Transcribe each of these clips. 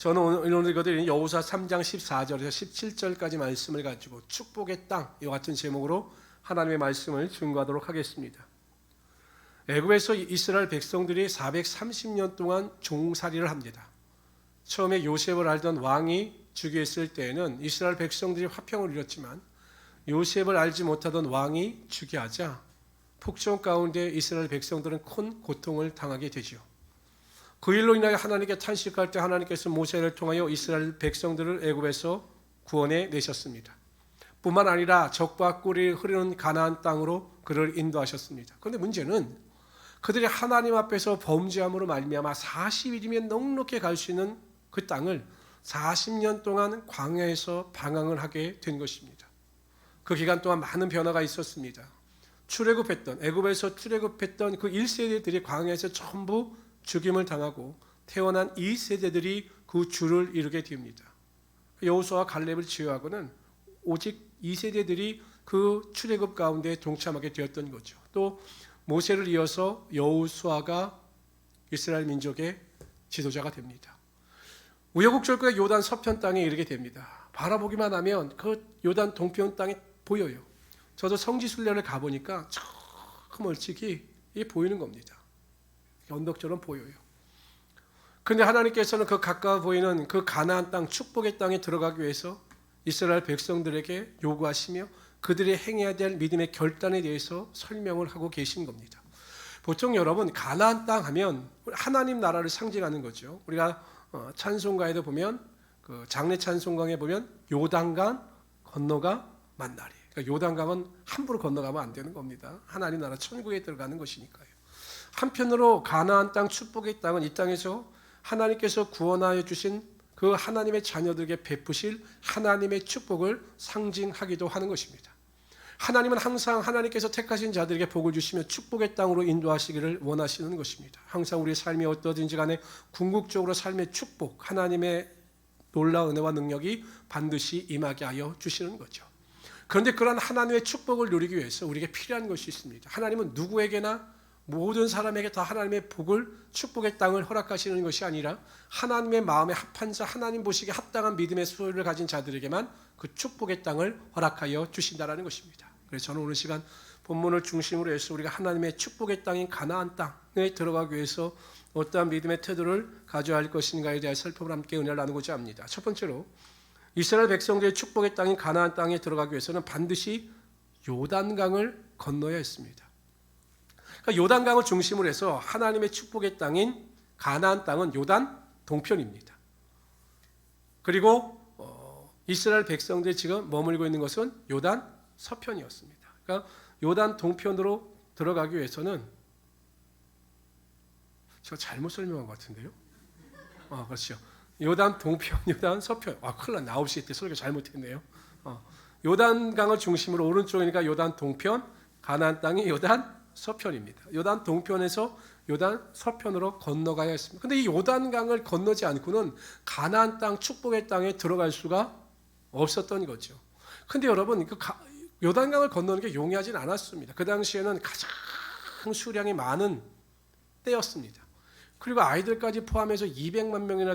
저는 오늘 읽어드린 여호수아 3장 14절에서 17절까지 말씀을 가지고 축복의 땅 이와 같은 제목으로 하나님의 말씀을 증거하도록 하겠습니다. 애굽에서 이스라엘 백성들이 430년 동안 종살이를 합니다. 처음에 요셉을 알던 왕이 즉위했을 때에는 이스라엘 백성들이 화평을 이뤘지만 요셉을 알지 못하던 왕이 즉위하자 폭정 가운데 이스라엘 백성들은 큰 고통을 당하게 되죠. 그 일로 인하여 하나님께 탄식할 때 하나님께서 모세를 통하여 이스라엘 백성들을 애굽에서 구원해 내셨습니다. 뿐만 아니라 적과 꿀이 흐르는 가나안 땅으로 그를 인도하셨습니다. 그런데 문제는 그들이 하나님 앞에서 범죄함으로 말미암아 40일이면 넉넉히 갈 수 있는 그 땅을 40년 동안 광야에서 방황을 하게 된 것입니다. 그 기간 동안 많은 변화가 있었습니다. 애굽에서 출애굽했던 그 1세대들이 광야에서 전부 죽임을 당하고 태어난 2세대들이 그 주를 이루게 됩니다. 여호수아와 갈렙을 제외하고는 오직 2세대들이 그 출애굽 가운데 동참하게 되었던 거죠. 또 모세를 이어서 여호수아가 이스라엘 민족의 지도자가 됩니다. 우여곡절과 요단 서편 땅에 이르게 됩니다. 바라보기만 하면 그 요단 동편 땅이 보여요. 저도 성지순례를 가보니까 저 멀찍이 보이는 겁니다. 언덕처럼 보여요. 그런데 하나님께서는 그 가까워 보이는 그 가나안 땅, 축복의 땅에 들어가기 위해서 이스라엘 백성들에게 요구하시며 그들이 행해야 될 믿음의 결단에 대해서 설명을 하고 계신 겁니다. 보통 여러분 가나안 땅 하면 하나님 나라를 상징하는 거죠. 우리가 찬송가에도 보면 그 장례 찬송가에 보면 요단강 건너가 만나리. 그러니까 요단강은 함부로 건너가면 안 되는 겁니다. 하나님 나라 천국에 들어가는 것이니까요. 한편으로 가나안 땅 축복의 땅은 이 땅에서 하나님께서 구원하여 주신 그 하나님의 자녀들에게 베푸실 하나님의 축복을 상징하기도 하는 것입니다. 하나님은 항상 하나님께서 택하신 자들에게 복을 주시며 축복의 땅으로 인도하시기를 원하시는 것입니다. 항상 우리의 삶이 어떠든지 간에 궁극적으로 삶의 축복, 하나님의 놀라운 은혜와 능력이 반드시 임하게 하여 주시는 거죠. 그런데 그러한 하나님의 축복을 누리기 위해서 우리에게 필요한 것이 있습니다. 하나님은 누구에게나 모든 사람에게 다 하나님의 복을 축복의 땅을 허락하시는 것이 아니라 하나님의 마음에 합한 자, 하나님 보시기에 합당한 믿음의 소유를 가진 자들에게만 그 축복의 땅을 허락하여 주신다는 것입니다. 그래서 저는 오늘 시간 본문을 중심으로 해서 우리가 하나님의 축복의 땅인 가나안 땅에 들어가기 위해서 어떠한 믿음의 태도를 가져야 할 것인가에 대한 살펴을 함께 은혜를 나누고자 합니다. 첫 번째로 이스라엘 백성들의 축복의 땅인 가나안 땅에 들어가기 위해서는 반드시 요단강을 건너야 했습니다. 그러니까 요단강을 중심으로 해서 하나님의 축복의 땅인 가나안 땅은 요단 동편입니다. 그리고 이스라엘 백성들이 지금 머물고 있는 것은 요단 서편이었습니다. 그러니까 요단 동편으로 들어가기 위해서는 제가 잘못 설명한 것 같은데요. 그렇죠. 요단 동편, 요단 서편. 큰일 났네. 9시 때 설교 잘못했네요. 요단강을 중심으로 오른쪽이니까 요단 동편, 가나안 땅이 요단 서편입니다. 요단 동편에서 요단 서편으로 건너가야 했습니다. 그런데 이 요단강을 건너지 않고는 가나안 땅, 축복의 땅에 들어갈 수가 없었던 거죠. 그런데 여러분, 요단강을 건너는 게 용이하진 않았습니다. 그 당시에는 가장 수량이 많은 때였습니다. 그리고 아이들까지 포함해서 200만 명이나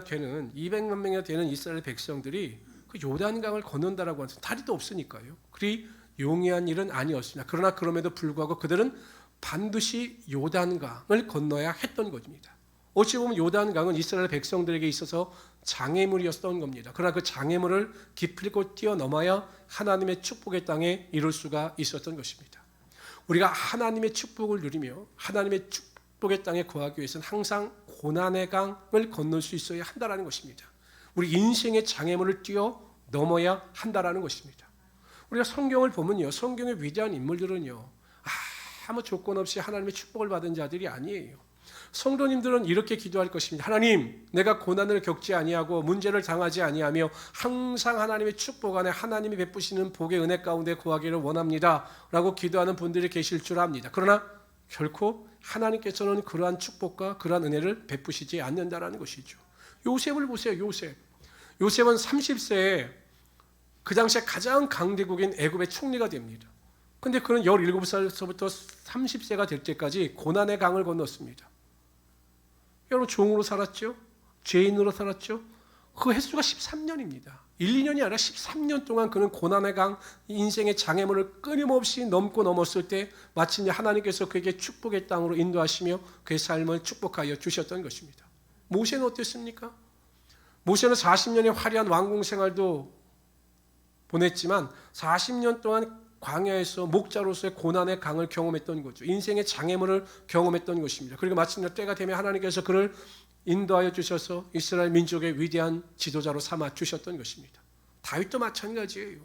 되는 이스라엘 백성들이 그 요단강을 건넌다라고 하는 다리도 없으니까요. 그리 용이한 일은 아니었습니다. 그러나 그럼에도 불구하고 그들은 반드시 요단강을 건너야 했던 것입니다. 어찌 보면 요단강은 이스라엘 백성들에게 있어서 장애물이었던 겁니다. 그러나 그 장애물을 기필코 뛰어넘어야 하나님의 축복의 땅에 이룰 수가 있었던 것입니다. 우리가 하나님의 축복을 누리며 하나님의 축복의 땅에 거하기 위해서는 항상 고난의 강을 건널 수 있어야 한다는 것입니다. 우리 인생의 장애물을 뛰어넘어야 한다는 것입니다. 우리가 성경을 보면요, 성경의 위대한 인물들은요, 아무 조건 없이 하나님의 축복을 받은 자들이 아니에요. 성도님들은 이렇게 기도할 것입니다. 하나님, 내가 고난을 겪지 아니하고 문제를 당하지 아니하며 항상 하나님의 축복 안에 하나님이 베푸시는 복의 은혜 가운데 거하기를 원합니다 라고 기도하는 분들이 계실 줄 압니다. 그러나 결코 하나님께서는 그러한 축복과 그러한 은혜를 베푸시지 않는다라는 것이죠. 요셉을 보세요. 요셉은 30세에 그 당시에 가장 강대국인 애굽의 총리가 됩니다. 그런데 그는 17살부터 30세가 될 때까지 고난의 강을 건넜습니다. 여러분, 종으로 살았죠? 죄인으로 살았죠? 그 횟수가 13년입니다. 1, 2년이 아니라 13년 동안 그는 고난의 강, 인생의 장애물을 끊임없이 넘고 넘었을 때 마침내 하나님께서 그에게 축복의 땅으로 인도하시며 그의 삶을 축복하여 주셨던 것입니다. 모세는 어땠습니까? 모세는 40년의 화려한 왕궁 생활도 보냈지만 40년 동안 광야에서 목자로서의 고난의 강을 경험했던 거죠. 인생의 장애물을 경험했던 것입니다. 그리고 마침내 때가 되면 하나님께서 그를 인도하여 주셔서 이스라엘 민족의 위대한 지도자로 삼아 주셨던 것입니다. 다윗도 마찬가지예요.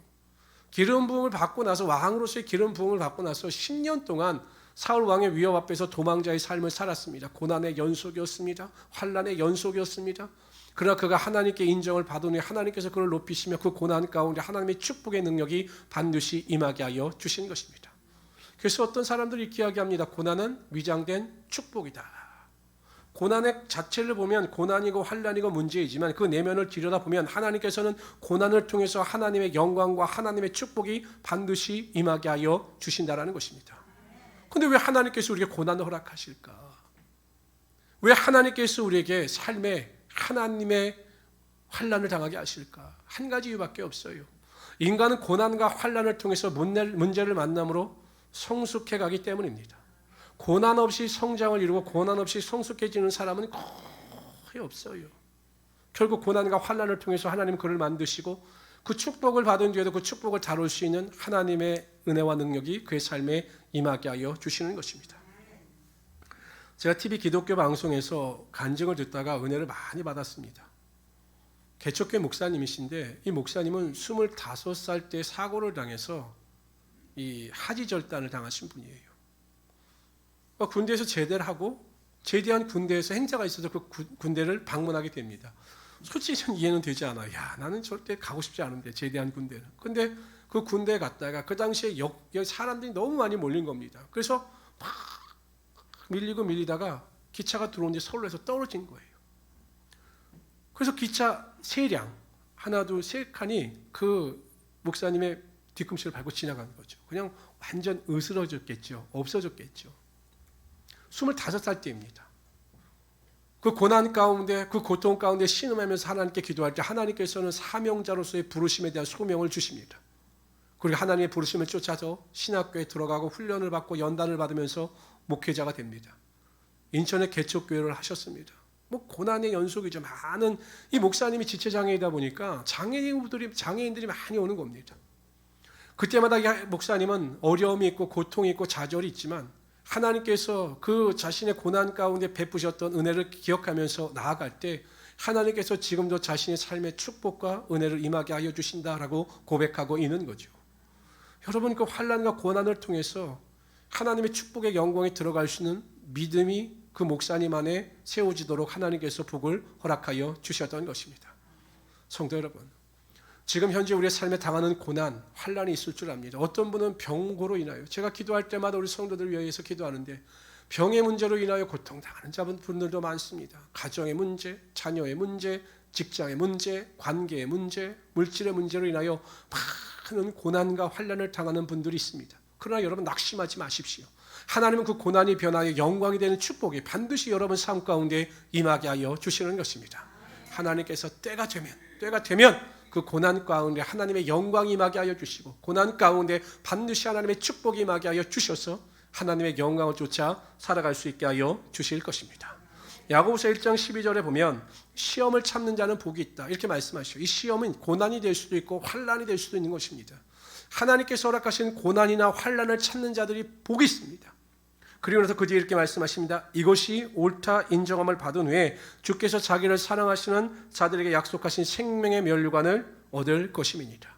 기름 부음을 받고 나서 왕으로서의 기름 부음을 받고 나서 10년 동안 사울 왕의 위협 앞에서 도망자의 삶을 살았습니다. 고난의 연속이었습니다. 환난의 연속이었습니다. 그러나 그가 하나님께 인정을 받으니 하나님께서 그를 높이시며 그 고난 가운데 하나님의 축복의 능력이 반드시 임하게 하여 주신 것입니다. 그래서 어떤 사람들이 이렇게 이야기합니다. 고난은 위장된 축복이다. 고난의 자체를 보면 고난이고 환난이고 문제이지만 그 내면을 들여다보면 하나님께서는 고난을 통해서 하나님의 영광과 하나님의 축복이 반드시 임하게 하여 주신다라는 것입니다. 그런데 왜 하나님께서 우리에게 고난을 허락하실까? 왜 하나님께서 우리에게 삶에 하나님의 환난을 당하게 하실까? 한 가지 이유밖에 없어요. 인간은 고난과 환난을 통해서 문제를 만남으로 성숙해 가기 때문입니다. 고난 없이 성장을 이루고 고난 없이 성숙해지는 사람은 거의 없어요. 결국 고난과 환난을 통해서 하나님 그를 만드시고 그 축복을 받은 뒤에도 그 축복을 다룰 수 있는 하나님의 은혜와 능력이 그의 삶에 임하게 하여 주시는 것입니다. 제가 TV 기독교 방송에서 간증을 듣다가 은혜를 많이 받았습니다. 개척교회 목사님이신데 이 목사님은 25살 때 사고를 당해서 이 하지절단을 당하신 분이에요. 군대에서 제대를 하고 제대한 군대에서 행사가 있어서 그 군대를 방문하게 됩니다. 솔직히 저는 이해는 되지 않아요. 야, 나는 절대 가고 싶지 않은데 제대한 군대는. 근데 그 군대에 갔다가 그 당시에 사람들이 너무 많이 몰린 겁니다. 그래서 막 밀리다가 기차가 들어오는데 서울에서 떨어진 거예요. 그래서 기차 3량, 하나, 둘, 3칸이 그 목사님의 뒤꿈치를 밟고 지나간 거죠. 그냥 완전 으스러졌겠죠. 없어졌겠죠. 25살 때입니다. 그 고난 가운데, 그 고통 가운데 신음하면서 하나님께 기도할 때 하나님께서는 사명자로서의 부르심에 대한 소명을 주십니다. 그리고 하나님의 부르심을 쫓아서 신학교에 들어가고 훈련을 받고 연단을 받으면서 목회자가 됩니다. 인천의 개척교회를 하셨습니다. 뭐 고난의 연속이죠. 많은 이 목사님이 지체장애이다 보니까 장애인들이 많이 오는 겁니다. 그때마다 이 목사님은 어려움이 있고 고통이 있고 좌절이 있지만 하나님께서 그 자신의 고난 가운데 베푸셨던 은혜를 기억하면서 나아갈 때 하나님께서 지금도 자신의 삶의 축복과 은혜를 임하게 하여 주신다라고 고백하고 있는 거죠. 여러분 그 환난과 고난을 통해서 하나님의 축복의 영광에 들어갈 수 있는 믿음이 그 목사님 안에 세워지도록 하나님께서 복을 허락하여 주셨던 것입니다. 성도 여러분, 지금 현재 우리의 삶에 당하는 고난, 환난이 있을 줄 압니다. 어떤 분은 병고로 인하여, 제가 기도할 때마다 우리 성도들을 위해서 기도하는데 병의 문제로 인하여 고통당하는 분들도 많습니다. 가정의 문제, 자녀의 문제, 직장의 문제, 관계의 문제, 물질의 문제로 인하여 많은 고난과 환난을 당하는 분들이 있습니다. 그러나 여러분 낙심하지 마십시오. 하나님은 그 고난이 변하여 영광이 되는 축복이 반드시 여러분 삶 가운데 임하게 하여 주시는 것입니다. 하나님께서 때가 되면 그 고난 가운데 하나님의 영광이 임하게 하여 주시고 고난 가운데 반드시 하나님의 축복이 임하게 하여 주셔서 하나님의 영광을 쫓아 살아갈 수 있게 하여 주실 것입니다. 야고보서 1장 12절에 보면 시험을 참는 자는 복이 있다 이렇게 말씀하시죠. 이 시험은 고난이 될 수도 있고 환난이 될 수도 있는 것입니다. 하나님께서 허락하신 고난이나 환난을 참는 자들이 복이 있습니다. 그리고 나서 그 뒤에 이렇게 말씀하십니다. 이것이 옳다 인정함을 받은 후에 주께서 자기를 사랑하시는 자들에게 약속하신 생명의 면류관을 얻을 것임이니라.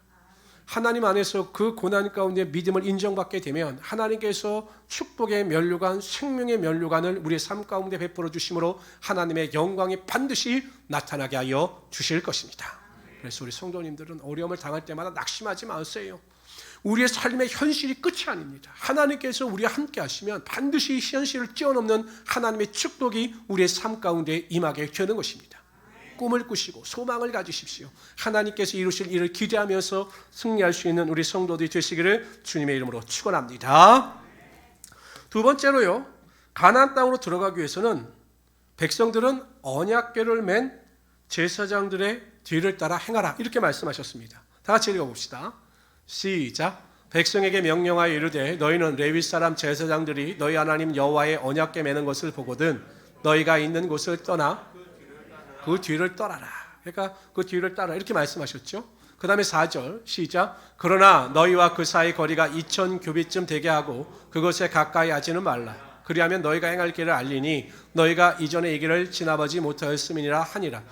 하나님 안에서 그 고난 가운데 믿음을 인정받게 되면 하나님께서 축복의 면류관, 생명의 면류관을 우리의 삶 가운데 베풀어 주심으로 하나님의 영광이 반드시 나타나게 하여 주실 것입니다. 그래서 우리 성도님들은 어려움을 당할 때마다 낙심하지 마세요. 우리의 삶의 현실이 끝이 아닙니다. 하나님께서 우리와 함께 하시면 반드시 현실을 뛰어넘는 하나님의 축복이 우리의 삶 가운데 임하게 되는 것입니다. 꿈을 꾸시고 소망을 가지십시오. 하나님께서 이루실 일을 기대하면서 승리할 수 있는 우리 성도들이 되시기를 주님의 이름으로 축원합니다. 두 번째로요, 가나안 땅으로 들어가기 위해서는 백성들은 언약궤를 맨 제사장들의 뒤를 따라 행하라 이렇게 말씀하셨습니다. 다 같이 읽어봅시다. 시작. 백성에게 명령하여 이르되 너희는 레위 사람 제사장들이 너희 하나님 여호와의 언약궤 매는 것을 보거든 너희가 있는 곳을 떠나 그 뒤를 떠나라. 그러니까 그 뒤를 따라 이렇게 말씀하셨죠. 그 다음에 4절 시작. 그러나 너희와 그 사이 거리가 2000규빗쯤 되게 하고 그것에 가까이 하지는 말라. 그리하면 너희가 행할 길을 알리니 너희가 이전에 이 길을 지나보지 못하였음이니라 하니라.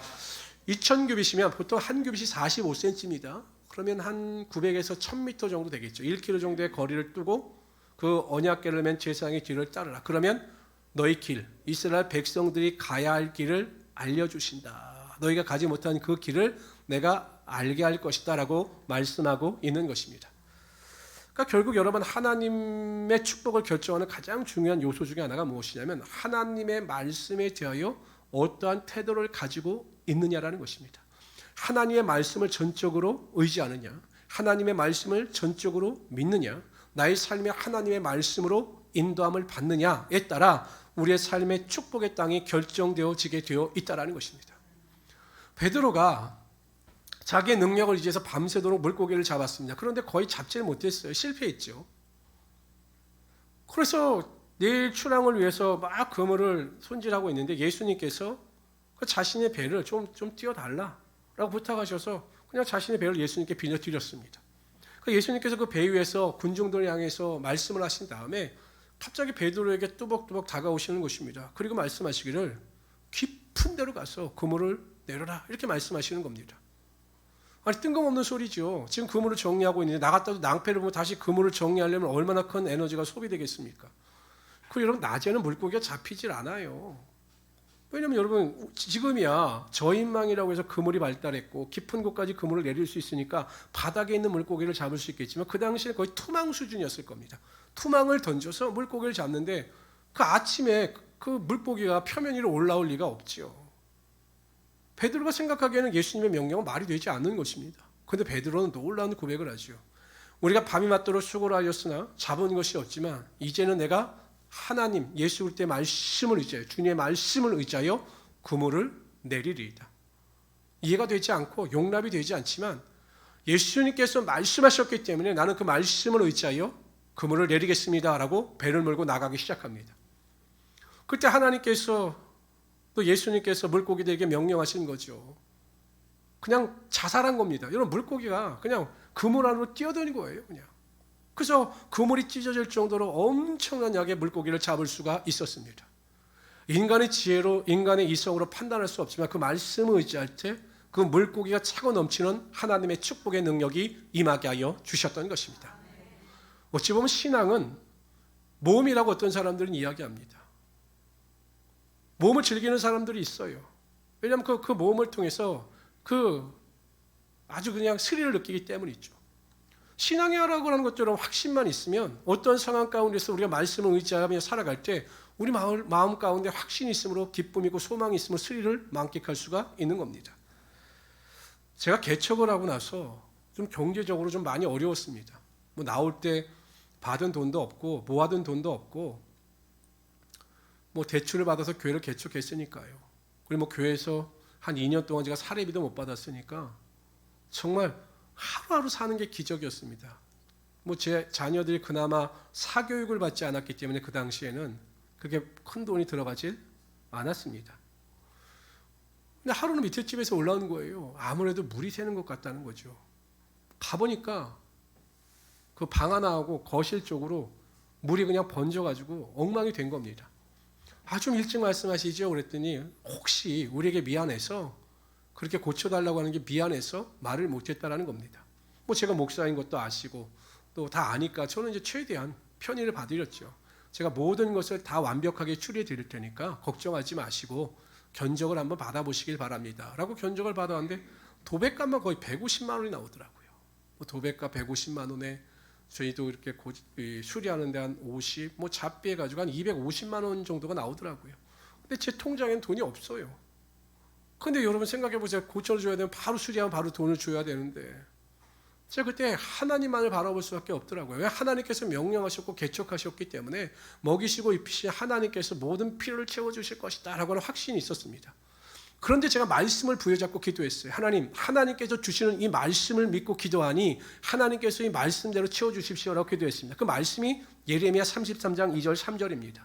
2000규빗이면 보통 한 규빗이 45cm입니다. 그러면 한 900에서 1000m 정도 되겠죠. 1km 정도의 거리를 두고 그 언약궤를 맨 제사장의 뒤를 따르라. 그러면 너희 길, 이스라엘 백성들이 가야 할 길을 알려주신다. 너희가 가지 못한 그 길을 내가 알게 할 것이다 라고 말씀하고 있는 것입니다. 그러니까 결국 여러분 하나님의 축복을 결정하는 가장 중요한 요소 중에 하나가 무엇이냐면 하나님의 말씀에 대하여 어떠한 태도를 가지고 있느냐라는 것입니다. 하나님의 말씀을 전적으로 의지하느냐, 하나님의 말씀을 전적으로 믿느냐, 나의 삶에 하나님의 말씀으로 인도함을 받느냐에 따라 우리의 삶의 축복의 땅이 결정되어지게 되어 있다는 것입니다. 베드로가 자기의 능력을 의지해서 밤새도록 물고기를 잡았습니다. 그런데 거의 잡지를 못했어요. 실패했죠. 그래서 내일 출항을 위해서 막 그물을 손질하고 있는데 예수님께서 그 자신의 배를 좀 띄워달라라고 부탁하셔서 그냥 자신의 배를 예수님께 빌려드렸습니다. 예수님께서 그 배 위에서 군중들을 향해서 말씀을 하신 다음에 갑자기 베드로에게 뚜벅뚜벅 다가오시는 것입니다. 그리고 말씀하시기를 깊은 데로 가서 그물을 내려라 이렇게 말씀하시는 겁니다. 아니 뜬금없는 소리죠. 지금 그물을 정리하고 있는데 나갔다도 낭패를 보면 다시 그물을 정리하려면 얼마나 큰 에너지가 소비되겠습니까? 그리고 여러분 낮에는 물고기가 잡히질 않아요. 왜냐하면 여러분 지금이야 저인망이라고 해서 그물이 발달했고 깊은 곳까지 그물을 내릴 수 있으니까 바닥에 있는 물고기를 잡을 수 있겠지만 그 당시에 거의 투망 수준이었을 겁니다. 투망을 던져서 물고기를 잡는데 그 아침에 그 물고기가 표면 위로 올라올 리가 없죠. 베드로가 생각하기에는 예수님의 명령은 말이 되지 않는 것입니다. 그런데 베드로는 놀라운 고백을 하죠. 우리가 밤이 맞도록 수고를 하였으나 잡은 것이 없지만 이제는 내가 하나님 예수 그리스도의 말씀을 의지하여 주님의 말씀을 의지하여 그물을 내리리이다. 이해가 되지 않고 용납이 되지 않지만 예수님께서 말씀하셨기 때문에 나는 그 말씀을 의지하여 그물을 내리겠습니다 라고 배를 몰고 나가기 시작합니다. 그때 하나님께서 또 예수님께서 물고기들에게 명령하신 거죠. 그냥 자살한 겁니다. 여러분 물고기가 그냥 그물 안으로 뛰어드는 거예요. 그냥. 그래서 그물이 찢어질 정도로 엄청난 양의 물고기를 잡을 수가 있었습니다. 인간의 지혜로 인간의 이성으로 판단할 수 없지만 그 말씀을 의지할 때 그 물고기가 차고 넘치는 하나님의 축복의 능력이 임하게 하여 주셨던 것입니다. 어찌 보면 신앙은 모험이라고 어떤 사람들은 이야기합니다. 모험을 즐기는 사람들이 있어요. 왜냐하면 그 모험을 통해서 아주 그냥 스릴을 느끼기 때문이죠. 신앙이라고 하는 것처럼 확신만 있으면 어떤 상황 가운데서 우리가 말씀을 의지하며 살아갈 때 우리 마음 가운데 확신이 있으므로 기쁨이고 소망이 있으므로 스릴을 만끽할 수가 있는 겁니다. 제가 개척을 하고 나서 좀 경제적으로 좀 많이 어려웠습니다. 뭐 나올 때 받은 돈도 없고 모아둔 돈도 없고 뭐 대출을 받아서 교회를 개척했으니까요. 그리고 뭐 교회에서 한 2년 동안 제가 사례비도 못 받았으니까 정말 하루하루 사는 게 기적이었습니다. 뭐 제 자녀들이 그나마 사교육을 받지 않았기 때문에 그 당시에는 그렇게 큰 돈이 들어가질 않았습니다. 근데 하루는 밑에 집에서 올라온 거예요. 아무래도 물이 새는 것 같다는 거죠. 가보니까 그 방 하나하고 거실 쪽으로 물이 그냥 번져가지고 엉망이 된 겁니다. 좀 일찍 말씀하시죠. 그랬더니 혹시 우리에게 미안해서 그렇게 고쳐달라고 하는 게 미안해서 말을 못했다라는 겁니다. 뭐 제가 목사인 것도 아시고 또 다 아니까 저는 이제 최대한 편의를 봐드렸죠. 제가 모든 것을 다 완벽하게 추리해 드릴 테니까 걱정하지 마시고 견적을 한번 받아보시길 바랍니다. 라고 견적을 받아왔는데 도배값만 거의 150만 원이 나오더라고요. 도배값 150만 원에 저희도 이렇게 수리하는데 한 50, 뭐 잡비해가지고 한 250만 원 정도가 나오더라고요. 근데 제 통장에는 돈이 없어요. 근데 여러분 생각해보세요. 고쳐줘야 되면 바로 수리하면 바로 돈을 줘야 되는데 제가 그때 하나님만을 바라볼 수밖에 없더라고요. 왜? 하나님께서 명령하셨고 개척하셨기 때문에 먹이시고 입히신 하나님께서 모든 필요를 채워주실 것이다 라고 하는 확신이 있었습니다. 그런데 제가 말씀을 부여잡고 기도했어요. 하나님께서 주시는 이 말씀을 믿고 기도하니 하나님께서 이 말씀대로 채워주십시오라고 기도했습니다. 그 말씀이 예레미야 33장 2절 3절입니다.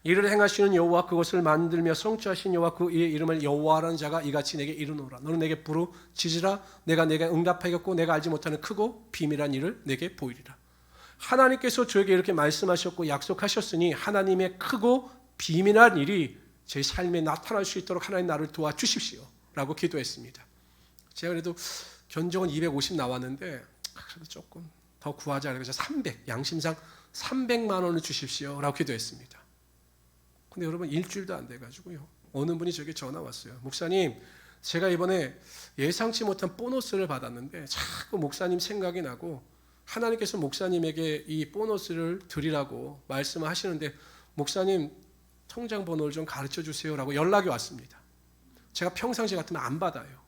이를 행하시는 여호와 그것을 만들며 성취하신 여호와 그의 이름을 여호와라는 자가 이같이 내게 이르노라. 너는 내게 부르짖으라. 내가 내게 응답하겠고 내가 알지 못하는 크고 비밀한 일을 내게 보이리라. 하나님께서 저에게 이렇게 말씀하셨고 약속하셨으니 하나님의 크고 비밀한 일이 제 삶에 나타날 수 있도록 하나님 나를 도와주십시오 라고 기도했습니다. 제가 그래도 견적은 250 나왔는데 그래도 조금 더 구하자 그래서 300, 양심상 300만 원을 주십시오 라고 기도했습니다. 근데 여러분 일주일도 안 돼가지고요, 어느 분이 저에게 전화 왔어요. 목사님, 제가 이번에 예상치 못한 보너스를 받았는데 자꾸 목사님 생각이 나고 하나님께서 목사님에게 이 보너스를 드리라고 말씀을 하시는데 목사님 통장 번호를 좀 가르쳐 주세요라고 연락이 왔습니다. 제가 평상시 같으면 안 받아요.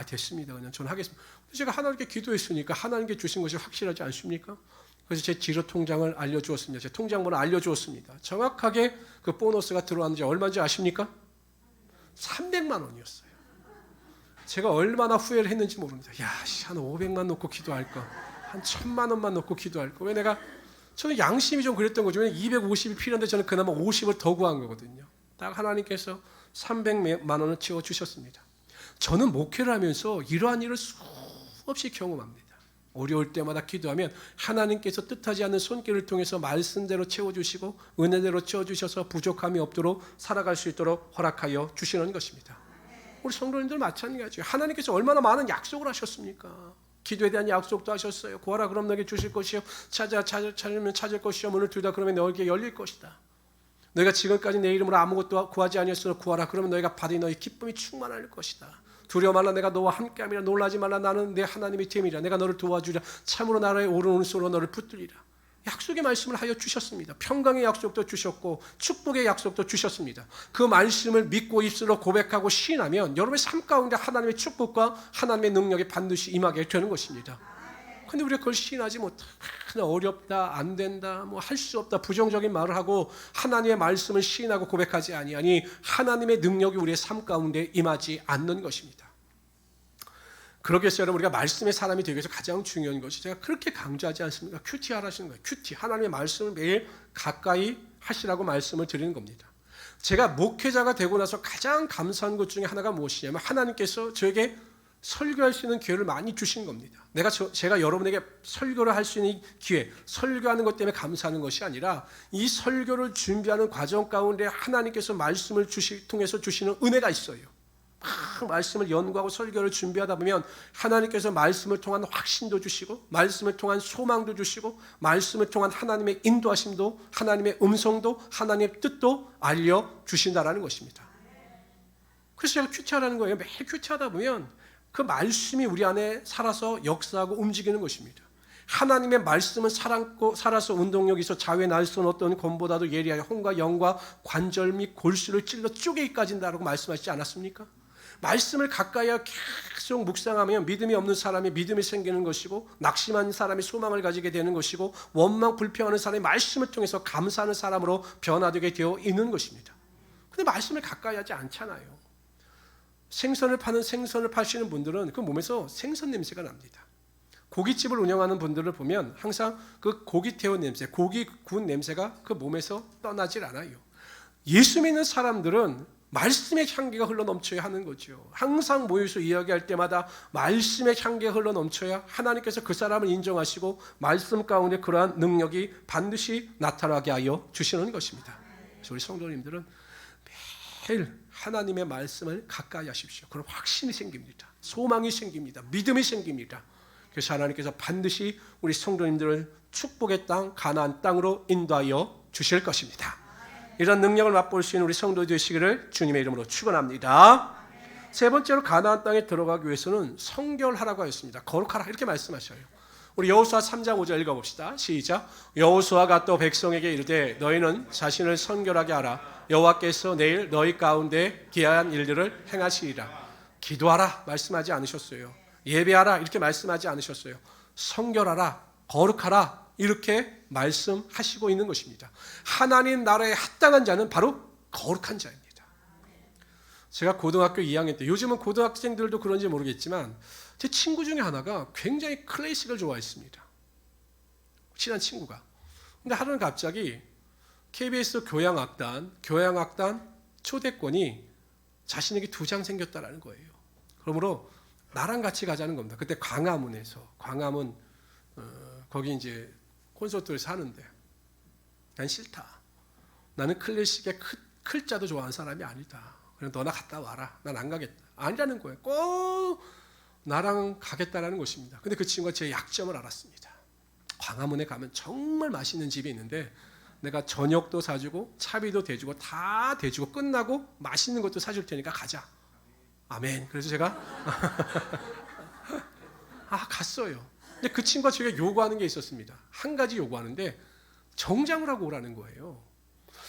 됐습니다. 그냥 저는 하겠습니다. 제가 하나님께 기도했으니까 하나님께 주신 것이 확실하지 않습니까? 그래서 제 지로 통장을 알려주었습니다. 제 통장 번호 알려주었습니다. 정확하게 그 보너스가 들어왔는지 얼마인지 아십니까? 300만 원이었어요. 제가 얼마나 후회를 했는지 모릅니다. 한 500만 놓고 기도할까? 한 1000만 원만 놓고 기도할까? 왜 저는 양심이 좀 그랬던 거죠. 250이 필요한데 저는 그나마 50을 더 구한 거거든요. 딱 하나님께서 300만 원을 채워주셨습니다. 저는 목회를 하면서 이러한 일을 수없이 경험합니다. 어려울 때마다 기도하면 하나님께서 뜻하지 않는 손길을 통해서 말씀대로 채워주시고 은혜대로 채워주셔서 부족함이 없도록 살아갈 수 있도록 허락하여 주시는 것입니다. 우리 성도님들 마찬가지예요. 하나님께서 얼마나 많은 약속을 하셨습니까? 기도에 대한 약속도 하셨어요. 구하라 그럼 너에게 주실 것이요, 찾으면 찾을 것이요, 문을 두다 그러면 너에게 열릴 것이다. 너희가 지금까지 내 이름으로 아무것도 구하지 아니했으나 구하라 그러면 너희가 받으니 너희 기쁨이 충만할 것이다. 두려워 말라 내가 너와 함께함이라. 놀라지 말라 나는 내 하나님의 됨이라. 내가 너를 도와주리라. 참으로 나라의 오른손으로 너를 붙들리라. 약속의 말씀을 하여 주셨습니다. 평강의 약속도 주셨고 축복의 약속도 주셨습니다. 그 말씀을 믿고 입술로 고백하고 시인하면 여러분의 삶 가운데 하나님의 축복과 하나님의 능력이 반드시 임하게 되는 것입니다. 그런데 우리가 그걸 시인하지 못해 어렵다, 안 된다, 할 수 없다, 부정적인 말을 하고 하나님의 말씀을 시인하고 고백하지 아니하니 하나님의 능력이 우리의 삶 가운데 임하지 않는 것입니다. 그러겠어요. 여러분, 우리가 말씀의 사람이 되기 위해서 가장 중요한 것이 제가 그렇게 강조하지 않습니까? 큐티 하라시는 거예요. 큐티. 하나님의 말씀을 매일 가까이 하시라고 말씀을 드리는 겁니다. 제가 목회자가 되고 나서 가장 감사한 것 중에 하나가 무엇이냐면 하나님께서 저에게 설교할 수 있는 기회를 많이 주신 겁니다. 제가 여러분에게 설교를 할 수 있는 기회, 설교하는 것 때문에 감사하는 것이 아니라 이 설교를 준비하는 과정 가운데 하나님께서 말씀을 통해서 주시는 은혜가 있어요. 말씀을 연구하고 설교를 준비하다 보면 하나님께서 말씀을 통한 확신도 주시고 말씀을 통한 소망도 주시고 말씀을 통한 하나님의 인도하심도 하나님의 음성도 하나님의 뜻도 알려주신다라는 것입니다. 그래서 제가 큐티하라는 거예요. 매일 큐티하다 보면 그 말씀이 우리 안에 살아서 역사하고 움직이는 것입니다. 하나님의 말씀은 살아서 운동력이 있어 자유의 날선 어떤 검보다도 예리하여 혼과 영과 관절 및 골수를 찔러 쪼개기 까진다라고 말씀하시지 않았습니까? 말씀을 가까이 계속 묵상하면 믿음이 없는 사람이 믿음이 생기는 것이고 낙심한 사람이 소망을 가지게 되는 것이고 원망 불평하는 사람이 말씀을 통해서 감사하는 사람으로 변화되게 되어 있는 것입니다. 그런데 말씀을 가까이 하지 않잖아요. 생선을 파시는 분들은 그 몸에서 생선 냄새가 납니다. 고깃집을 운영하는 분들을 보면 항상 그 고기 태운 냄새, 고기 구운 냄새가 그 몸에서 떠나질 않아요. 예수 믿는 사람들은 말씀의 향기가 흘러넘쳐야 하는 거죠. 항상 모여서 이야기할 때마다 말씀의 향기가 흘러넘쳐야 하나님께서 그 사람을 인정하시고 말씀 가운데 그러한 능력이 반드시 나타나게 하여 주시는 것입니다. 그래서 우리 성도님들은 매일 하나님의 말씀을 가까이 하십시오. 그럼 확신이 생깁니다. 소망이 생깁니다. 믿음이 생깁니다. 그래서 하나님께서 반드시 우리 성도님들을 축복의 땅, 가나안 땅으로 인도하여 주실 것입니다. 이런 능력을 맛볼 수 있는 우리 성도 되시기를 주님의 이름으로 축원합니다. 세 번째로 가나안 땅에 들어가기 위해서는 성결하라고 하였습니다. 거룩하라 이렇게 말씀하셔요. 우리 여호수아 3장 5절 읽어봅시다. 시작. 여호수아가 또 백성에게 이르되 너희는 자신을 성결하게 하라. 여호와께서 내일 너희 가운데 기이한 일들을 행하시리라. 기도하라 말씀하지 않으셨어요. 예배하라 이렇게 말씀하지 않으셨어요. 성결하라, 거룩하라 이렇게 말씀하시고 있는 것입니다. 하나님 나라에 합당한 자는 바로 거룩한 자입니다. 제가 고등학교 2학년 때, 요즘은 고등학생들도 그런지 모르겠지만 제 친구 중에 하나가 굉장히 클래식을 좋아했습니다. 친한 친구가. 근데 하루는 갑자기 KBS 교향악단 초대권이 자신에게 2장 생겼다라는 거예요. 그러므로 나랑 같이 가자는 겁니다. 그때 광화문 거기 이제 콘서트에서 하는데 난 싫다. 나는 클래식의 클자도 좋아하는 사람이 아니다. 그럼 너나 갔다 와라. 난 안 가겠다. 아니라는 거예요. 꼭 나랑 가겠다라는 것입니다. 근데 그 친구가 제 약점을 알았습니다. 광화문에 가면 정말 맛있는 집이 있는데 내가 저녁도 사주고 차비도 대주고 다 대주고 끝나고 맛있는 것도 사줄 테니까 가자. 아멘. 그래서 제가 갔어요. 근데 그 친구가 제가 요구하는 게 있었습니다. 한 가지 요구하는데 정장을 하고 오라는 거예요.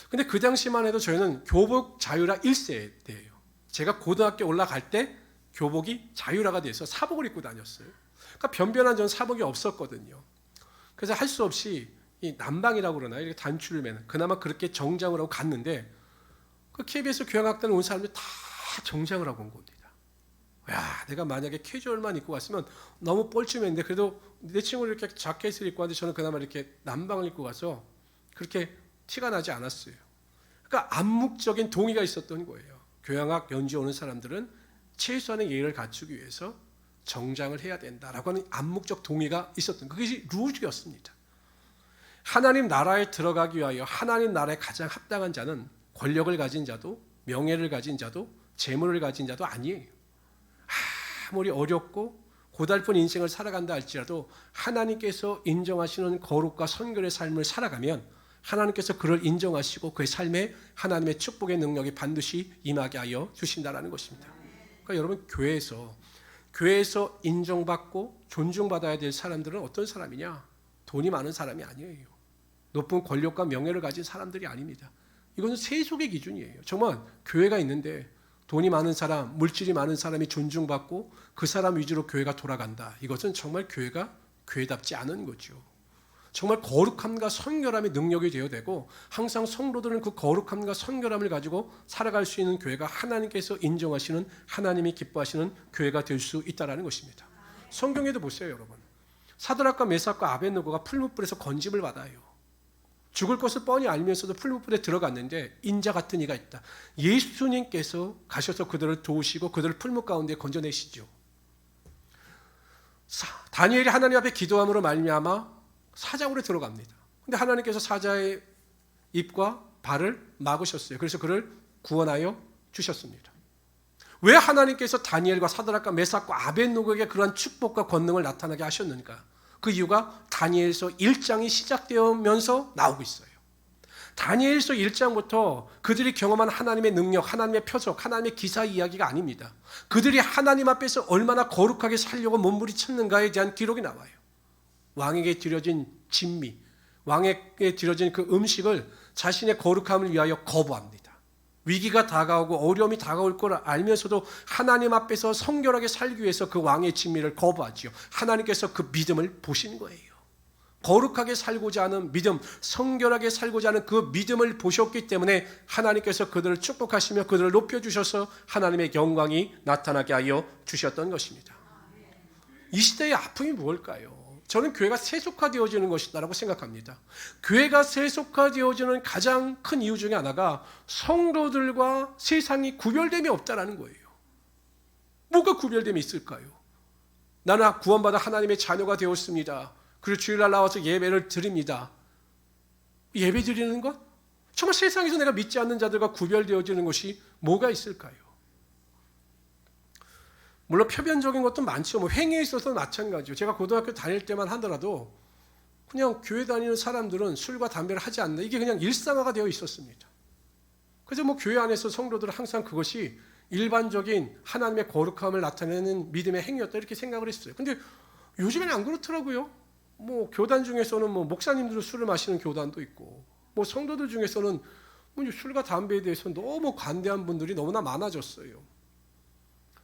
근데 그 당시만 해도 저희는 교복 자유라 1세대예요. 제가 고등학교 올라갈 때 교복이 자유라가 돼서 사복을 입고 다녔어요. 그러니까 변변한 전 사복이 없었거든요. 그래서 할 수 없이 이 남방이라고 그러나요? 이렇게 단추를 매는. 그나마 그렇게 정장을 하고 갔는데 그 KBS 교향악단 온 사람들이 다 정장을 하고 온 겁니다. 야, 내가 만약에 캐주얼만 입고 갔으면 너무 뻘쭘했는데 그래도 내 친구는 이렇게 자켓을 입고 왔는데 저는 그나마 이렇게 남방을 입고 가서 그렇게 티가 나지 않았어요. 그러니까 암묵적인 동의가 있었던 거예요. 교향악 연주에 오는 사람들은 최소한의 예의를 갖추기 위해서 정장을 해야 된다라고 하는 암묵적 동의가 있었던 그것이 룰이었습니다. 하나님 나라에 들어가기 위하여 하나님 나라에 가장 합당한 자는 권력을 가진 자도 명예를 가진 자도 재물을 가진 자도 아니에요. 아무리 어렵고 고달픈 인생을 살아간다 할지라도 하나님께서 인정하시는 거룩과 선결의 삶을 살아가면 하나님께서 그를 인정하시고 그의 삶에 하나님의 축복의 능력이 반드시 임하게 하여 주신다는 것입니다. 그러니까 여러분 교회에서 인정받고 존중받아야 될 사람들은 어떤 사람이냐? 돈이 많은 사람이 아니에요. 높은 권력과 명예를 가진 사람들이 아닙니다. 이것은 세속의 기준이에요. 정말 교회가 있는데 돈이 많은 사람, 물질이 많은 사람이 존중받고 그 사람 위주로 교회가 돌아간다. 이것은 정말 교회가 교회답지 않은 거죠. 정말 거룩함과 선결함이 능력이 되어야 되고 항상 성도들은 그 거룩함과 선결함을 가지고 살아갈 수 있는 교회가 하나님께서 인정하시는 하나님이 기뻐하시는 교회가 될 수 있다는 것입니다. 성경에도 보세요, 여러분. 사드락과 메삭과 아벳느고가 풀무불에서 건짐을 받아요. 죽을 것을 뻔히 알면서도 풀무불에 들어갔는데 인자 같은 이가 있다. 예수님께서 가셔서 그들을 도우시고 그들을 풀무 가운데 건져내시죠. 다니엘이 하나님 앞에 기도함으로 말미암아 사자굴에 들어갑니다. 근데 하나님께서 사자의 입과 발을 막으셨어요. 그래서 그를 구원하여 주셨습니다. 왜 하나님께서 다니엘과 사드락과 메삭과 아벳느고에게 그러한 축복과 권능을 나타나게 하셨는가? 그 이유가 다니엘서 1장이 시작되면서 나오고 있어요. 다니엘서 1장부터 그들이 경험한 하나님의 능력, 하나님의 표적, 하나님의 기사 이야기가 아닙니다. 그들이 하나님 앞에서 얼마나 거룩하게 살려고 몸부림쳤는가에 대한 기록이 나와요. 왕에게 드려진 진미, 왕에게 드려진 그 음식을 자신의 거룩함을 위하여 거부합니다. 위기가 다가오고 어려움이 다가올 걸 알면서도 하나님 앞에서 성결하게 살기 위해서 그 왕의 진미를 거부하지요. 하나님께서 그 믿음을 보신 거예요. 거룩하게 살고자 하는 믿음, 성결하게 살고자 하는 그 믿음을 보셨기 때문에 하나님께서 그들을 축복하시며 그들을 높여주셔서 하나님의 영광이 나타나게 하여 주셨던 것입니다. 이 시대의 아픔이 무엇일까요? 저는 교회가 세속화되어지는 것이다라고 생각합니다. 교회가 세속화되어지는 가장 큰 이유 중에 하나가 성도들과 세상이 구별됨이 없다라는 거예요. 뭐가 구별됨이 있을까요? 나는 구원받아 하나님의 자녀가 되었습니다. 그리고 주일날 나와서 예배를 드립니다. 예배 드리는 것? 정말 세상에서 내가 믿지 않는 자들과 구별되어지는 것이 뭐가 있을까요? 물론 표면적인 것도 많죠. 행위에 있어서 마찬가지죠. 제가 고등학교 다닐 때만 하더라도 그냥 교회 다니는 사람들은 술과 담배를 하지 않는다. 이게 그냥 일상화가 되어 있었습니다. 그래서 교회 안에서 성도들은 항상 그것이 일반적인 하나님의 거룩함을 나타내는 믿음의 행위였다 이렇게 생각을 했어요. 근데 요즘에는 안 그렇더라고요. 교단 중에서는 목사님들도 술을 마시는 교단도 있고 성도들 중에서는 술과 담배에 대해서 너무 관대한 분들이 너무나 많아졌어요.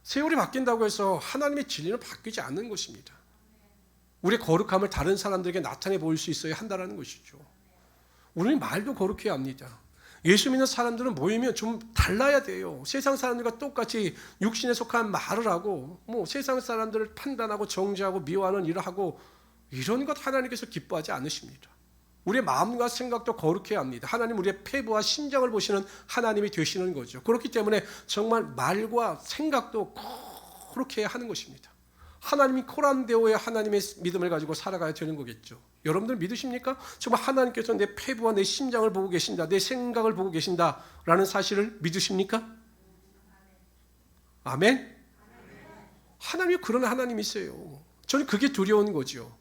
세월이 바뀐다고 해서 하나님의 진리는 바뀌지 않는 것입니다. 우리의 거룩함을 다른 사람들에게 나타내 보일 수 있어야 한다는 것이죠. 우리는 말도 거룩해야 합니다. 예수 믿는 사람들은 모이면 좀 달라야 돼요. 세상 사람들과 똑같이 육신에 속한 말을 하고 세상 사람들을 판단하고 정죄하고 미워하는 일을 하고 이런 것 하나님께서 기뻐하지 않으십니다. 우리의 마음과 생각도 거룩해야 합니다. 하나님 우리의 폐부와 심장을 보시는 하나님이 되시는 거죠. 그렇기 때문에 정말 말과 생각도 거룩해야 하는 것입니다. 하나님이 코란데오의 하나님의 믿음을 가지고 살아가야 되는 거겠죠. 여러분들 믿으십니까? 정말 하나님께서 내 폐부와 내 심장을 보고 계신다, 내 생각을 보고 계신다라는 사실을 믿으십니까? 아멘? 하나님이 그런 하나님이세요. 저는 그게 두려운 거죠.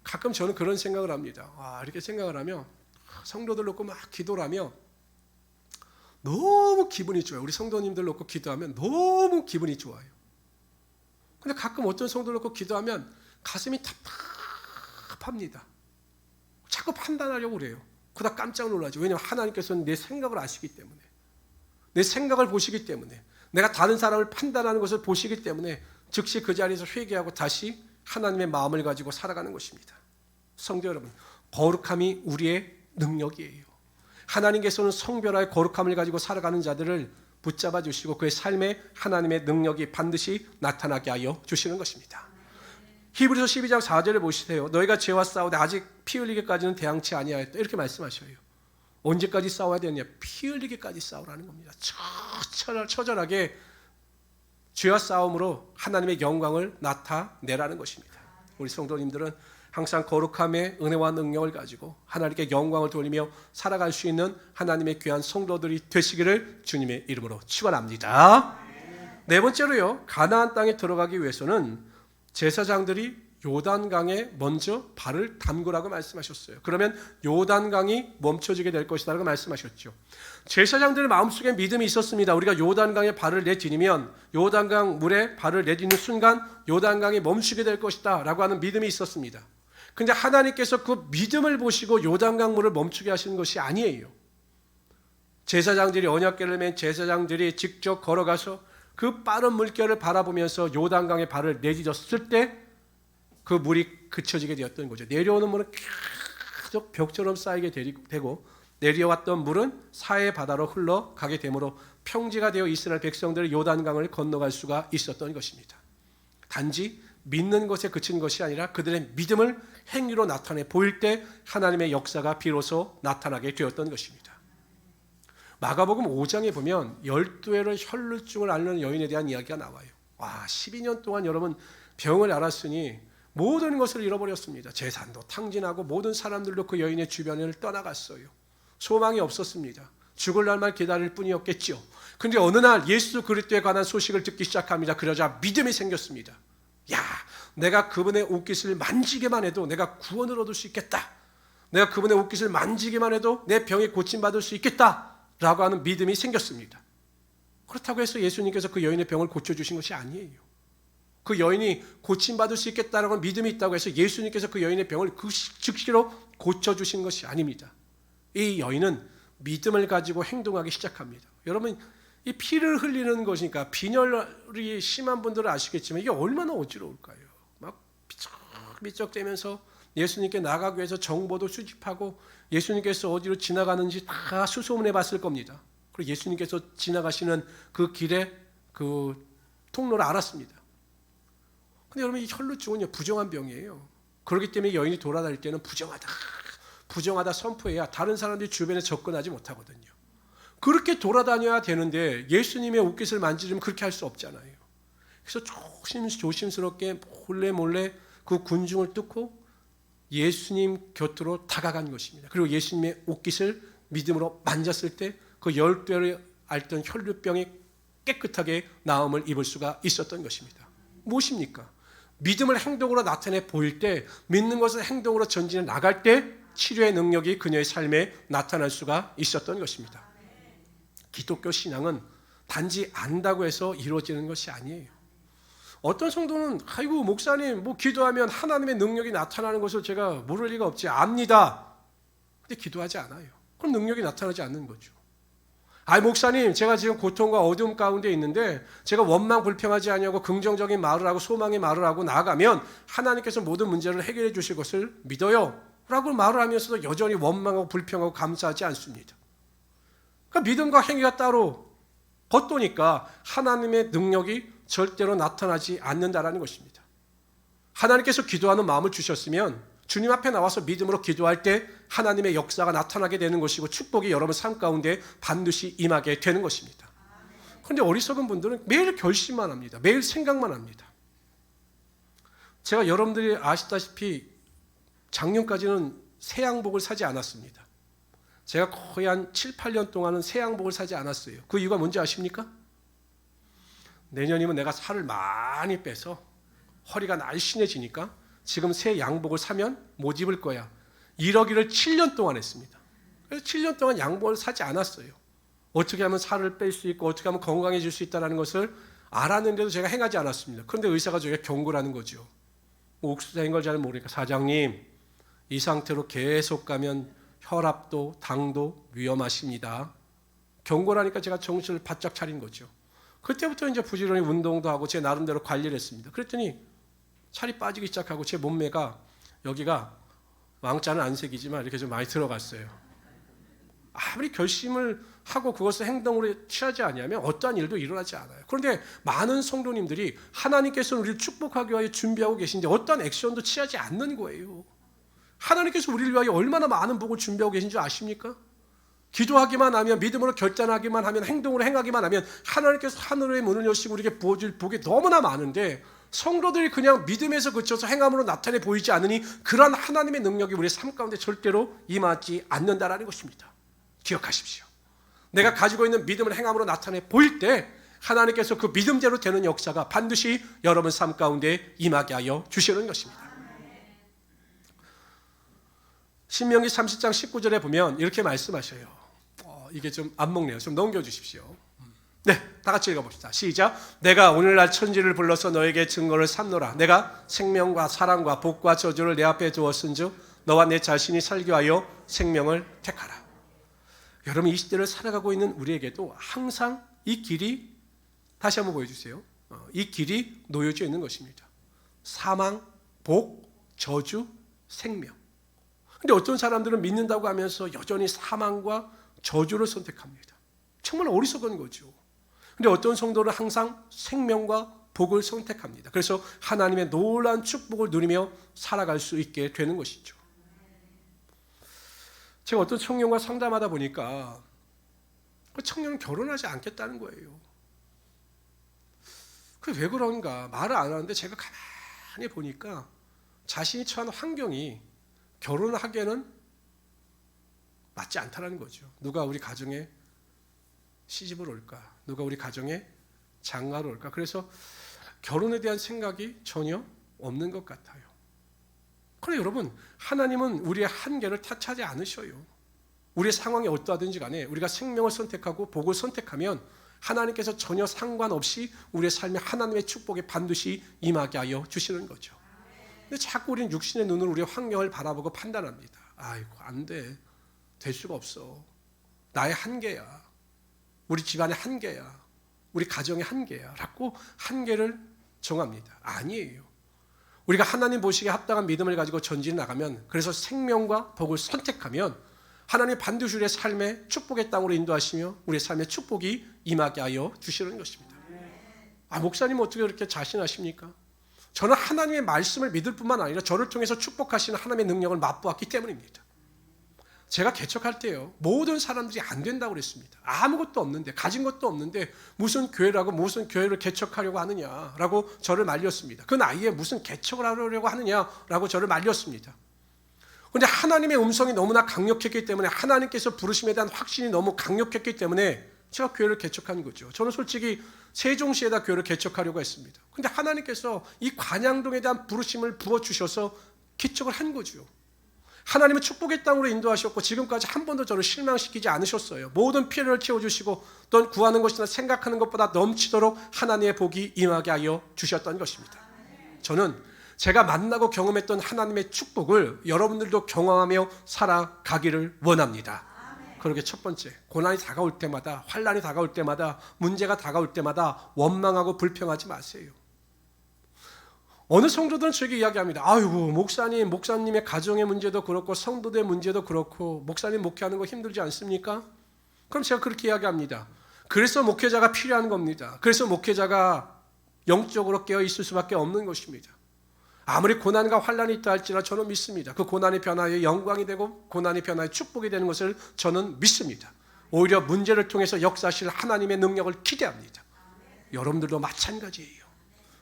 가끔 저는 그런 생각을 합니다. 이렇게 생각을 하면 성도들 놓고 막 기도를 하면 너무 기분이 좋아요. 우리 성도님들 놓고 기도하면 너무 기분이 좋아요. 근데 가끔 어떤 성도들 놓고 기도하면 가슴이 답답합니다. 자꾸 판단하려고 그래요. 그러다 깜짝 놀라죠. 왜냐하면 하나님께서는 내 생각을 아시기 때문에, 내 생각을 보시기 때문에, 내가 다른 사람을 판단하는 것을 보시기 때문에 즉시 그 자리에서 회개하고 다시 하나님의 마음을 가지고 살아가는 것입니다. 성도 여러분, 거룩함이 우리의 능력이에요. 하나님께서는 성별화의 거룩함을 가지고 살아가는 자들을 붙잡아 주시고 그의 삶에 하나님의 능력이 반드시 나타나게 하여 주시는 것입니다. 히브리서 12장 4절을 보시세요. 너희가 죄와 싸우되 아직 피 흘리기까지는 대항치 아니하였다. 이렇게 말씀하셔요. 언제까지 싸워야 되느냐? 피 흘리기까지 싸우라는 겁니다. 처절하게 죄와 싸움으로 하나님의 영광을 나타내라는 것입니다. 우리 성도님들은 항상 거룩함의 은혜와 능력을 가지고 하나님께 영광을 돌리며 살아갈 수 있는 하나님의 귀한 성도들이 되시기를 주님의 이름으로 축원합니다. 네 번째로요, 가나안 땅에 들어가기 위해서는 제사장들이 요단강에 먼저 발을 담그라고 말씀하셨어요. 그러면 요단강이 멈춰지게 될 것이라고 말씀하셨죠. 제사장들의 마음속에 믿음이 있었습니다. 우리가 요단강에 발을 내디디면 요단강 물에 발을 내딛는 순간 요단강이 멈추게 될 것이다 라고 하는 믿음이 있었습니다. 그런데 하나님께서 그 믿음을 보시고 요단강 물을 멈추게 하시는 것이 아니에요. 제사장들이, 언약궤를 맨 제사장들이 직접 걸어가서 그 빠른 물결을 바라보면서 요단강에 발을 내딛었을 때 그 물이 그쳐지게 되었던 거죠. 내려오는 물은 계속 벽처럼 쌓이게 되고 내려왔던 물은 사해 바다로 흘러가게 되므로 평지가 되어 이스라엘 백성들이 요단강을 건너갈 수가 있었던 것입니다. 단지 믿는 것에 그친 것이 아니라 그들의 믿음을 행위로 나타내 보일 때 하나님의 역사가 비로소 나타나게 되었던 것입니다. 마가복음 5장에 보면 12회를 혈루증을 앓는 여인에 대한 이야기가 나와요. 12년 동안 여러분 병을 앓았으니 모든 것을 잃어버렸습니다. 재산도 탕진하고 모든 사람들도 그 여인의 주변을 떠나갔어요. 소망이 없었습니다. 죽을 날만 기다릴 뿐이었겠죠. 그런데 어느 날 예수 그리스도에 관한 소식을 듣기 시작합니다. 그러자 믿음이 생겼습니다. 내가 그분의 옷깃을 만지기만 해도 내가 구원을 얻을 수 있겠다. 내가 그분의 옷깃을 만지기만 해도 내 병이 고침받을 수 있겠다라고 하는 믿음이 생겼습니다. 그렇다고 해서 예수님께서 그 여인의 병을 고쳐주신 것이 아니에요. 그 여인이 고침받을 수 있겠다라는 믿음이 있다고 해서 예수님께서 그 여인의 병을 즉시로 고쳐주신 것이 아닙니다. 이 여인은 믿음을 가지고 행동하기 시작합니다. 여러분, 이 피를 흘리는 것이니까 빈혈이 심한 분들은 아시겠지만 이게 얼마나 어지러울까요? 막 삐쩍삐쩍대면서 예수님께 나가기 위해서 정보도 수집하고 예수님께서 어디로 지나가는지 다 수소문해 봤을 겁니다. 그리고 예수님께서 지나가시는 그 길에 그 통로를 알았습니다. 근데 여러분, 이 혈루증은 부정한 병이에요. 그렇기 때문에 여인이 돌아다닐 때는 부정하다 선포해야 다른 사람들이 주변에 접근하지 못하거든요. 그렇게 돌아다녀야 되는데 예수님의 옷깃을 만지면 그렇게 할 수 없잖아요. 그래서 조심스럽게 몰래 그 군중을 뚫고 예수님 곁으로 다가간 것입니다. 그리고 예수님의 옷깃을 믿음으로 만졌을 때 그 12회를 앓던 혈루병이 깨끗하게 나음을 입을 수가 있었던 것입니다. 무엇입니까? 믿음을 행동으로 나타내 보일 때, 믿는 것을 행동으로 전진해 나갈 때 치료의 능력이 그녀의 삶에 나타날 수가 있었던 것입니다. 기독교 신앙은 단지 안다고 해서 이루어지는 것이 아니에요. 어떤 성도는 아이고 목사님 기도하면 하나님의 능력이 나타나는 것을 제가 모를 리가 없지, 압니다. 근데 기도하지 않아요. 그럼 능력이 나타나지 않는 거죠. 목사님 제가 지금 고통과 어려움 가운데 있는데 제가 원망 불평하지 아니하고 긍정적인 말을 하고 소망의 말을 하고 나아가면 하나님께서 모든 문제를 해결해 주실 것을 믿어요. 라고 말을 하면서도 여전히 원망하고 불평하고 감사하지 않습니다. 그러니까 믿음과 행위가 따로 겉도니까 하나님의 능력이 절대로 나타나지 않는다라는 것입니다. 하나님께서 기도하는 마음을 주셨으면 주님 앞에 나와서 믿음으로 기도할 때 하나님의 역사가 나타나게 되는 것이고 축복이 여러분 삶 가운데 반드시 임하게 되는 것입니다. 그런데 어리석은 분들은 매일 결심만 합니다. 매일 생각만 합니다. 제가 여러분들이 아시다시피 작년까지는 새 양복을 사지 않았습니다. 제가 거의 한 7, 8년 동안은 새 양복을 사지 않았어요. 그 이유가 뭔지 아십니까? 내년이면 내가 살을 많이 빼서 허리가 날씬해지니까 지금 새 양복을 사면 못 입을 거야. 이러기를 7년 동안 했습니다. 그래서 7년 동안 양복을 사지 않았어요. 어떻게 하면 살을 뺄 수 있고 어떻게 하면 건강해질 수 있다는 것을 알았는데도 제가 행하지 않았습니다. 그런데 의사가 저에게 경고를 하는 거죠. 옥수수인 걸 잘 모르니까 사장님 이 상태로 계속 가면 혈압도 당도 위험하십니다. 경고를 하니까 제가 정신을 바짝 차린 거죠. 그때부터 이제 부지런히 운동도 하고 제 나름대로 관리를 했습니다. 그랬더니 살이 빠지기 시작하고 제 몸매가 여기가 왕자는 안 새기지만 이렇게 좀 많이 들어갔어요. 아무리 결심을 하고 그것을 행동으로 취하지 않으면 어떠한 일도 일어나지 않아요. 그런데 많은 성도님들이 하나님께서 우리를 축복하기 위하여 준비하고 계신데 어떠한 액션도 취하지 않는 거예요. 하나님께서 우리를 위하여 얼마나 많은 복을 준비하고 계신 줄 아십니까? 기도하기만 하면 믿음으로 결단하기만 하면 행동으로 행하기만 하면 하나님께서 하늘의 문을 여시고 우리에게 부어줄 복이 너무나 많은데 성도들이 그냥 믿음에서 그쳐서 행함으로 나타내 보이지 않으니 그러한 하나님의 능력이 우리의 삶 가운데 절대로 임하지 않는다라는 것입니다. 기억하십시오. 내가 가지고 있는 믿음을 행함으로 나타내 보일 때 하나님께서 그 믿음대로 되는 역사가 반드시 여러분 삶 가운데 임하게 하여 주시는 것입니다. 신명기 30장 19절에 보면 이렇게 말씀하셔요. 이게 좀 안 먹네요. 좀 넘겨주십시오. 네, 다 같이 읽어봅시다. 시작. 내가 오늘날 천지를 불러서 너에게 증거를 삼노라. 내가 생명과 사랑과 복과 저주를 내 앞에 두었은즉 너와 내 자신이 살기 위하여 생명을 택하라. 여러분 이 시대를 살아가고 있는 우리에게도 항상 이 길이 다시 한번 보여주세요. 이 길이 놓여져 있는 것입니다. 사망, 복, 저주, 생명. 근데 어떤 사람들은 믿는다고 하면서 여전히 사망과 저주를 선택합니다. 정말 어리석은 거죠. 근데 어떤 성도는 항상 생명과 복을 선택합니다. 그래서 하나님의 놀라운 축복을 누리며 살아갈 수 있게 되는 것이죠. 제가 어떤 청년과 상담하다 보니까 그 청년은 결혼하지 않겠다는 거예요. 그게 왜 그런가 말을 안 하는데 제가 가만히 보니까 자신이 처한 환경이 결혼을 하기에는 맞지 않다는 거죠. 누가 우리 가정에 시집을 올까? 누가 우리 가정에 장가를 올까? 그래서 결혼에 대한 생각이 전혀 없는 것 같아요. 그런데 여러분 하나님은 우리의 한계를 탓하지 않으셔요. 우리의 상황이 어떠하든지 간에 우리가 생명을 선택하고 복을 선택하면 하나님께서 전혀 상관없이 우리의 삶에 하나님의 축복이 반드시 임하게 하여 주시는 거죠. 근데 자꾸 우리는 육신의 눈으로 우리의 환경을 바라보고 판단합니다. 아이고 안 돼. 될 수가 없어. 나의 한계야. 우리 집안의 한계야. 우리 가정의 한계야. 라고 한계를 정합니다. 아니에요. 우리가 하나님 보시기에 합당한 믿음을 가지고 전진해 나가면 그래서 생명과 복을 선택하면 하나님 반드시 우리의 삶의 축복의 땅으로 인도하시며 우리의 삶의 축복이 임하게 하여 주시는 것입니다. 목사님 어떻게 그렇게 자신하십니까? 저는 하나님의 말씀을 믿을 뿐만 아니라 저를 통해서 축복하시는 하나님의 능력을 맛보았기 때문입니다. 제가 개척할 때요 모든 사람들이 안 된다고 그랬습니다. 아무것도 없는데 가진 것도 없는데 무슨 교회라고 무슨 교회를 개척하려고 하느냐라고 저를 말렸습니다. 그 나이에 무슨 개척을 하려고 하느냐라고 저를 말렸습니다. 그런데 하나님의 음성이 너무나 강력했기 때문에 하나님께서 부르심에 대한 확신이 너무 강력했기 때문에 제가 교회를 개척한 거죠. 저는 솔직히 세종시에다 교회를 개척하려고 했습니다. 그런데 하나님께서 이 관양동에 대한 부르심을 부어주셔서 개척을 한 거죠. 하나님은 축복의 땅으로 인도하셨고 지금까지 한 번도 저를 실망시키지 않으셨어요. 모든 필요를 채워주시고 또 구하는 것이나 생각하는 것보다 넘치도록 하나님의 복이 임하게 하여 주셨던 것입니다. 저는 제가 만나고 경험했던 하나님의 축복을 여러분들도 경험하며 살아가기를 원합니다. 그러게 첫 번째, 고난이 다가올 때마다 환난이 다가올 때마다 문제가 다가올 때마다 원망하고 불평하지 마세요. 어느 성도들은 저에게 이야기합니다. 아이고 목사님의 가정의 문제도 그렇고 성도들의 문제도 그렇고 목사님 목회하는 거 힘들지 않습니까? 그럼 제가 그렇게 이야기합니다. 그래서 목회자가 필요한 겁니다. 그래서 목회자가 영적으로 깨어 있을 수밖에 없는 것입니다. 아무리 고난과 환난이 있다 할지라도 저는 믿습니다. 그 고난의 변화에 영광이 되고 고난의 변화에 축복이 되는 것을 저는 믿습니다. 오히려 문제를 통해서 역사하실 하나님의 능력을 기대합니다. 여러분들도 마찬가지예요.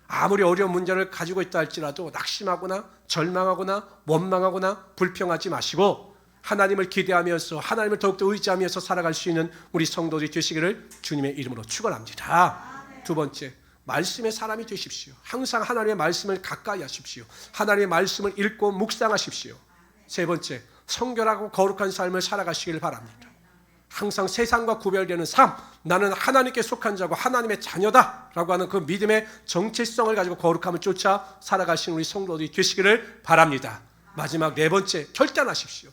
아무리 어려운 문제를 가지고 있다 할지라도 낙심하거나 절망하거나 원망하거나 불평하지 마시고 하나님을 기대하면서 하나님을 더욱더 의지하면서 살아갈 수 있는 우리 성도들이 되시기를 주님의 이름으로 축원합니다. 두 번째, 말씀의 사람이 되십시오. 항상 하나님의 말씀을 가까이 하십시오. 하나님의 말씀을 읽고 묵상하십시오. 세 번째, 성결하고 거룩한 삶을 살아가시길 바랍니다. 항상 세상과 구별되는 삶, 나는 하나님께 속한 자고 하나님의 자녀다라고 하는 그 믿음의 정체성을 가지고 거룩함을 쫓아 살아가시는 우리 성도들이 되시기를 바랍니다. 마지막 네 번째, 결단하십시오.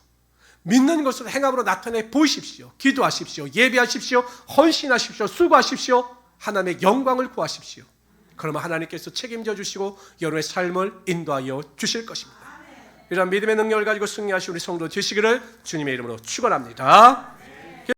믿는 것을 행함으로 나타내 보이십시오. 기도하십시오. 예배하십시오. 헌신하십시오. 수고하십시오. 하나님의 영광을 구하십시오. 그러면 하나님께서 책임져 주시고 여러분의 삶을 인도하여 주실 것입니다. 이런 믿음의 능력을 가지고 승리하신 우리 성도 되시기를 주님의 이름으로 축원합니다.